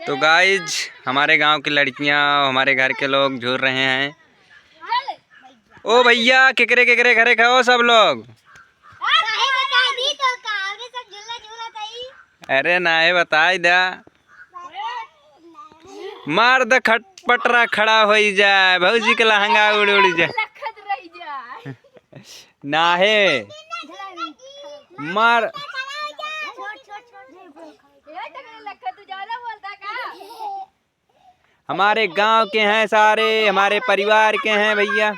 तो गाइज हमारे गांव की लड़कियां हमारे घर के लोग झूल रहे हैं। ओ भैया केकरे केकरे घरे खाओ सब लोग। अरे नाहे बताई दा मार द खटपटरा खड़ा हो जाए भौजी के लहंगा उड़ उड़ जाए नाहे मार। हमारे गांव के हैं सारे, हमारे परिवार के हैं भैया।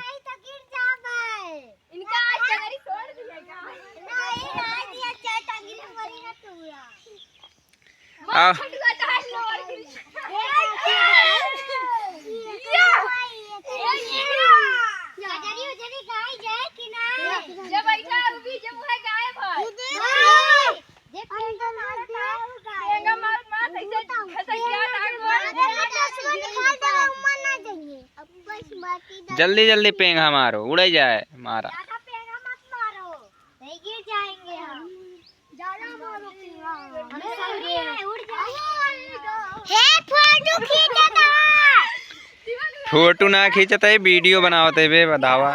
जल्दी जल्दी पेंगा मारो उड़ जाए मारा। फोटो ना खींचते वीडियो बनावते बे बतावा।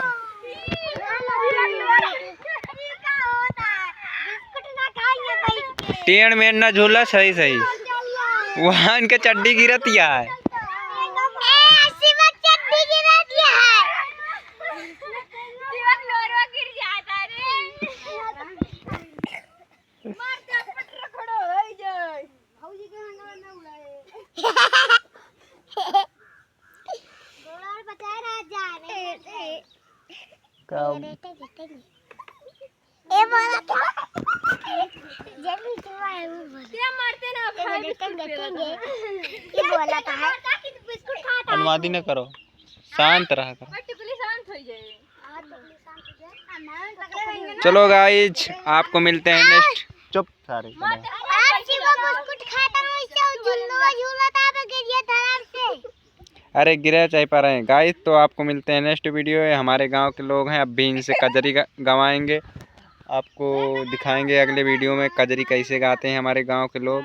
टेढ़ मेढ़ ना झूला सही सही वहाँ इनके चड्डी गिरती है। अनुवादी न करो, शांत रहा करो। चलो गाइज आपको मिलते हैं नेक्स्ट। चुप सारे अरे गिरे चाहे पा रहे हैं गाइस। तो आपको मिलते हैं नेक्स्ट वीडियो। हमारे गांव के लोग हैं, अब भी इनसे कजरी गवाएंगे। आपको दिखाएंगे अगले वीडियो में कजरी कैसे गाते हैं हमारे गांव के लोग।